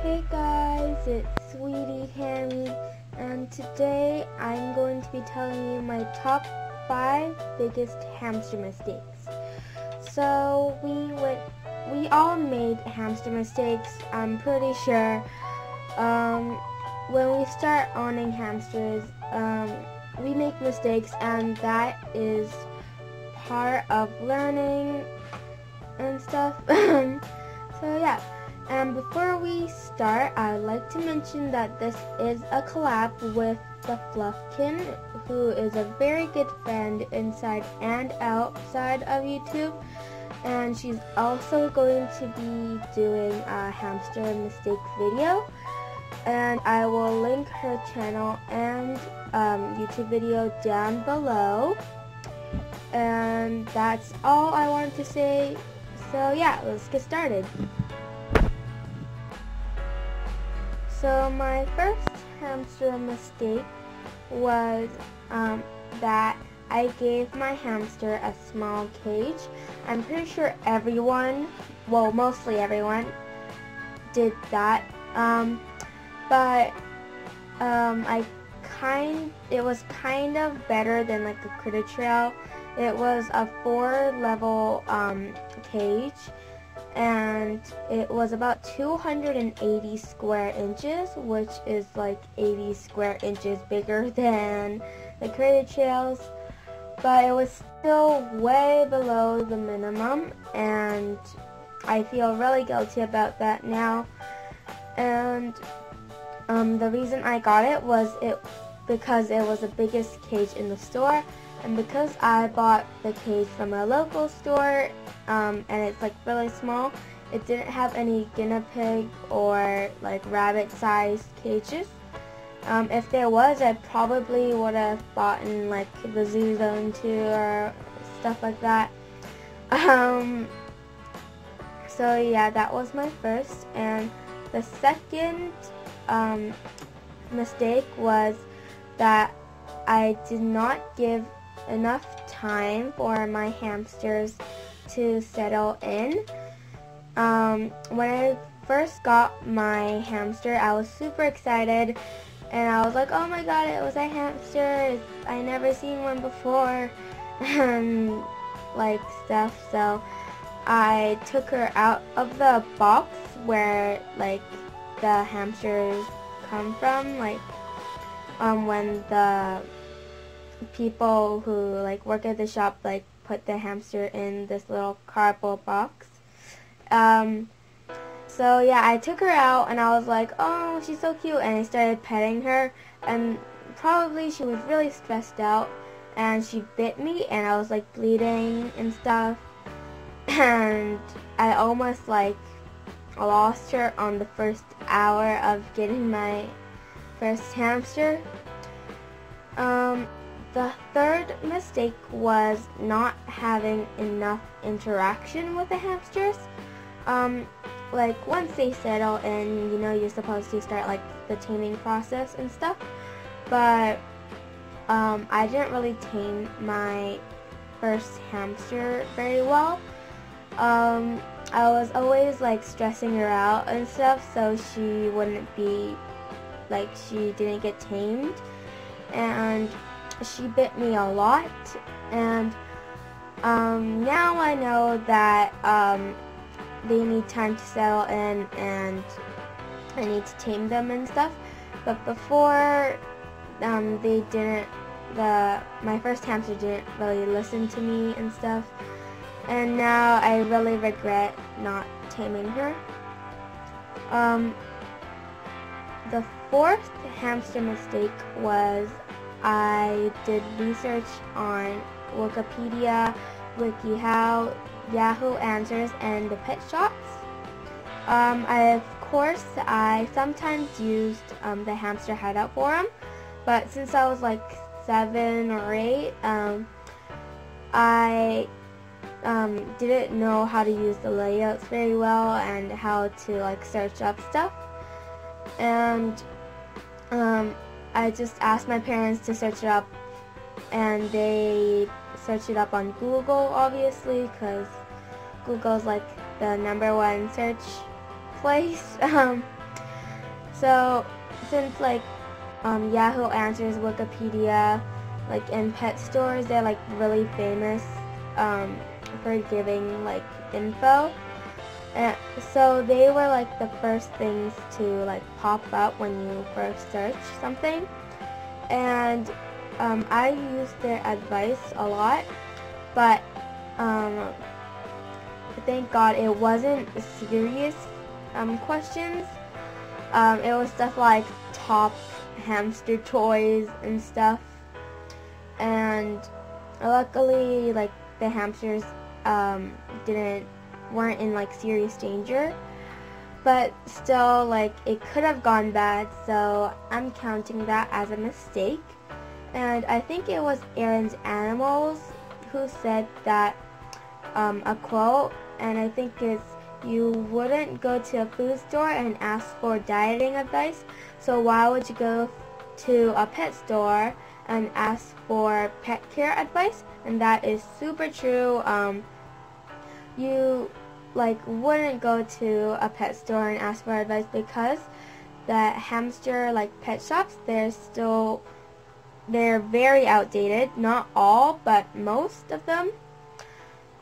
Hey guys, it's Sweetie Hammy, and today I'm going to be telling you my top 5 biggest hamster mistakes. So we all made hamster mistakes, I'm pretty sure. When we start owning hamsters, we make mistakes, and that is part of learning and stuff. So yeah. And before we start, I'd like to mention that this is a collab with the Fluffkin, who is a very good friend inside and outside of YouTube. And she's also going to be doing a hamster mistakes video. And I will link her channel and YouTube video down below. And that's all I wanted to say. So yeah, let's get started. So my first hamster mistake was that I gave my hamster a small cage. I'm pretty sure everyone, well mostly everyone, did that. It was kind of better than like a critter trail. It was a 4-level cage. And it was about 280 square inches, which is like 80 square inches bigger than the critter trails, but it was still way below the minimum, and I feel really guilty about that now. And the reason I got it was because it was the biggest cage in the store, and because I bought the cage from a local store, and it's like really small, it didn't have any guinea pig or like rabbit sized cages. If there was, I probably would have bought in like the Zoo Zone 2 or stuff like that. So yeah, that was my first. And the second mistake was that I did not give enough time for my hamsters to settle in. When I first got my hamster, I was super excited, and I was like, oh my god, it was a hamster, I never seen one before, and like stuff. So I took her out of the box where like the hamsters come from, like when the people who like work at the shop like put the hamster in this little cardboard box. So yeah, I took her out and I was like, oh, she's so cute, and I started petting her, and probably she was really stressed out and she bit me, and I was like bleeding and stuff, and I almost like lost her on the first hour of getting my first hamster. The third mistake was not having enough interaction with the hamsters. Like once they settle in, you know, you're supposed to start like the taming process and stuff. But I didn't really tame my first hamster very well. I was always like stressing her out and stuff, so she wouldn't be like, she didn't get tamed, and she bit me a lot. And now I know that they need time to settle in and I need to tame them and stuff. But before, they didn't. My first hamster didn't really listen to me and stuff, and now I really regret not taming her. The fourth hamster mistake was I did research on Wikipedia, WikiHow, Yahoo Answers, and the pet shops. Of course, I sometimes used the hamster hideout forum, but since I was like 7 or 8, I didn't know how to use the layouts very well and how to like search up stuff. And I just asked my parents to search it up, and they searched it up on Google, obviously, because Google's like the #1 search place. So since like Yahoo Answers, Wikipedia, like in pet stores, they're like really famous for giving like info. And so they were like the first things to like pop up when you first search something. And I used their advice a lot, but thank God it wasn't serious questions. It was stuff like top hamster toys and stuff, and luckily like the hamsters weren't in like serious danger, but still like it could have gone bad, so I'm counting that as a mistake. And I think it was Aaron's Animals who said that a quote, and I think it's, you wouldn't go to a food store and ask for dieting advice, so why would you go to a pet store and ask for pet care advice? And that is super true. You like wouldn't go to a pet store and ask for advice because the hamster like pet shops, they're very outdated. Not all, but most of them.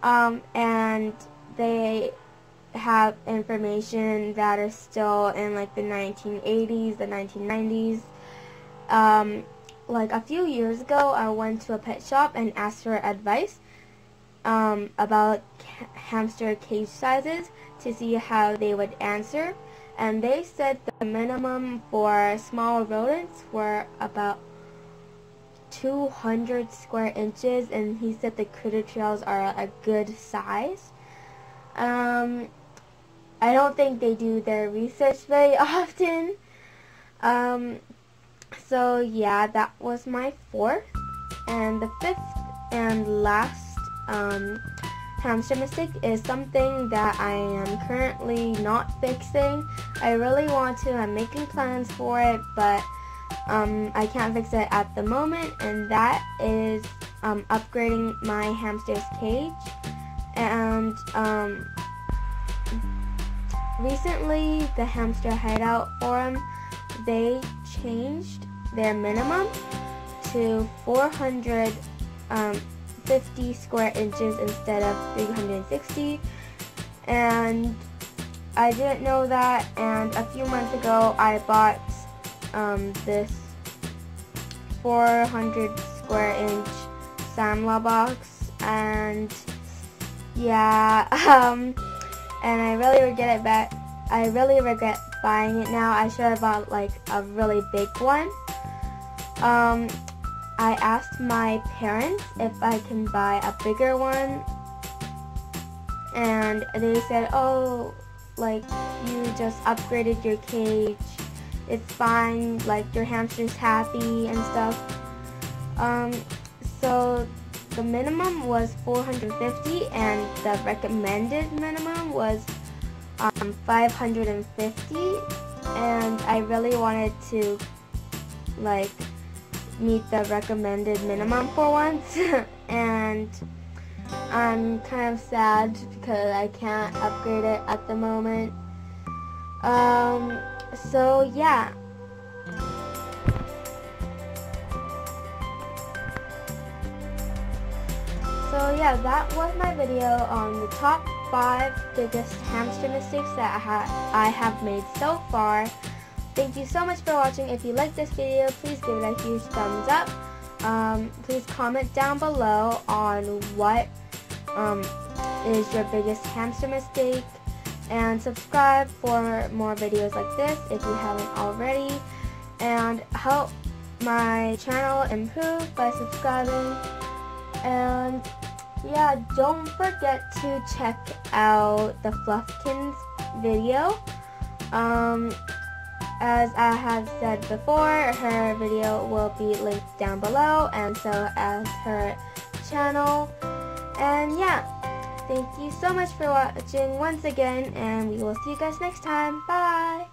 And they have information that are still in like the 1980s, the 1990s. Like a few years ago, I went to a pet shop and asked for advice about hamster cage sizes to see how they would answer, and they said the minimum for small rodents were about 200 square inches, and he said the critter trails are a good size. I don't think they do their research very often. So yeah, that was my fourth. And the fifth and last hamster mistake is something that I am currently not fixing. I really want to. I'm making plans for it, but I can't fix it at the moment, and that is upgrading my hamster's cage. And recently the Hamster Hideout forum, they changed their minimum to 450 square inches instead of 360, and I didn't know that. And a few months ago I bought this 400 square inch Samla box, and yeah, and I really regret buying it now. I should have bought like a really big one. I asked my parents if I can buy a bigger one, and they said, oh, like, you just upgraded your cage, it's fine, like your hamster's happy and stuff. So the minimum was 450 and the recommended minimum was 550, and I really wanted to like meet the recommended minimum for once. And I'm kind of sad because I can't upgrade it at the moment. So yeah. So yeah, that was my video on the top 5 biggest hamster mistakes that I have made so far. Thank you so much for watching. If you like this video, please give it a huge thumbs up. Please comment down below on what is your biggest hamster mistake, and subscribe for more videos like this if you haven't already, and help my channel improve by subscribing. And yeah, don't forget to check out the Fluffkin's video. As I have said before, her video will be linked down below, and so as her channel. And yeah, thank you so much for watching once again, and we will see you guys next time. Bye!